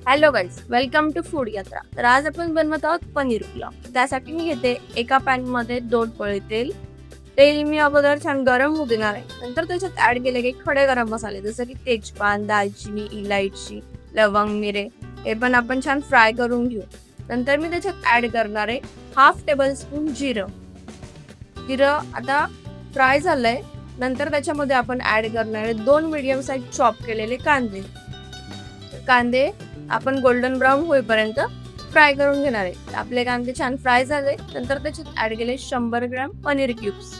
Hello guys, welcome to food Yatra. तर आज आपण बनवत आहोत पनीर पुलाव. त्यासाठी मी घेते एका पॅन मध्ये 2 पळी तेल. तेल मी अगोदर छान गरम होऊ देणार आहे. नंतर त्याच्यात ऍड केले काही खडे गरम मसाले जसे की तेजपान, दालचिनी, इलायची, लवंग, मिरे हे पण आपण छान फ्राय करून घेऊ. नंतर मी त्याच्यात ऍड करणार आहे हाफ टेबलस्पून जिरं. आता फ्राय झालंय. नंतर त्याच्यामध्ये आपण ऍड करणार आहे 2 मीडियम साईज चॉप केलेले कांदे आपण गोल्डन ब्राऊन होईपर्यंत फ्राय करून घेणार आहे. आपले कांदे छान फ्राय झाले. नंतर त्याच्यात ऍड केले 100 ग्रॅम पनीर क्यूब्स.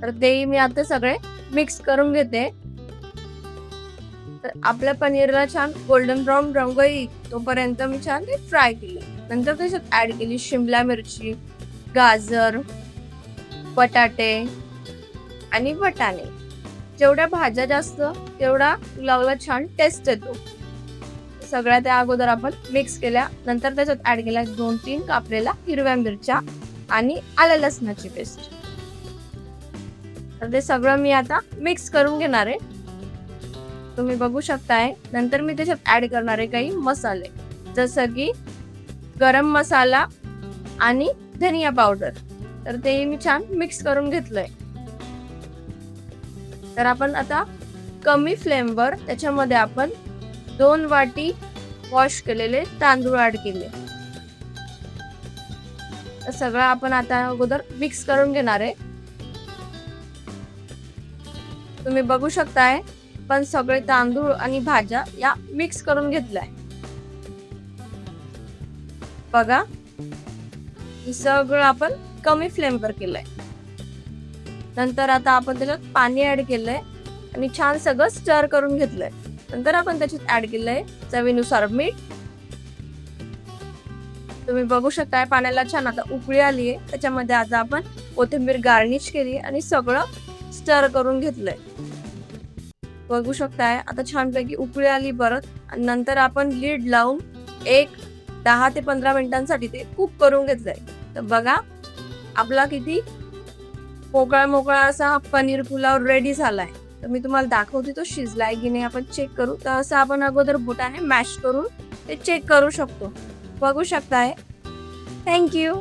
तर तेही मी आता सगळे मिक्स करून घेते. तर आपल्या पनीरला छान गोल्डन ब्राऊन रंग येईल तोपर्यंत मी छान ते फ्राय केले. नंतर त्याच्यात ऍड केली शिमला मिरची, गाजर, बटाटे आणि वाटाणे. जेवढ्या भाज्या जास्त तेवढा पुलावला छान टेस्ट येतो. सगळ्या त्या अगोदर आपण मिक्स केल्या. नंतर त्याच्यात ऍड केल्या 2-3 कापलेल्या हिरव्या मिरच्या आणि आलं लसणाची पेस्ट. तर ते सगळं मी आता मिक्स करून घेणार आहे. तुम्ही बघू शकताय. नंतर मी त्याच्यात ऍड करणार आहे काही मसाले जसं की गरम मसाला आणि धनिया पावडर. तर ते मी छान मिक्स करून घेतलंय. तर आपण आता कमी फ्लेमवर त्याच्यामध्ये आपण 2 वाटी वॉश केलेले तांदूळ ऍड केले. तर सगळं आपण आता अगोदर मिक्स करून घेणार आहे. तुम्ही बघू शकताय. पण सगळे तांदूळ आणि भाज्या या मिक्स करून घेतलाय. बघा, हे सगळं आपण कमी फ्लेमवर केलंय. नंतर आता आपण त्याच्यात पाणी ऍड केलंय आणि छान सगळं स्टर करून घेतलंय. नंतर आपण त्याच्यात ऍड केलंय चवीनुसार मीठ. तुम्ही बघू शकताय पाण्याला छान आता उकळी आलीये. त्याच्यामध्ये आता आपण कोथिंबीर गार्निश केली आणि सगळं स्टर करून घेतलंय. बघू शकताय आता छानपैकी उकळी आली परत. आणि नंतर आपण लीड लावून 10 ते 15 मिनिटांसाठी ते कुक करून घेतलंय. तर बघा, आपला किती मोकळा असा पनीर पुलाव रेडी झालाय. तर मी तुम्हाला दाखवते तो शिजलाय की नाही आपण चेक करू. तर असं आपण अगोदर बोटाने मॅश करून ते चेक करू शकतो. बघू शकताय. थँक्यू.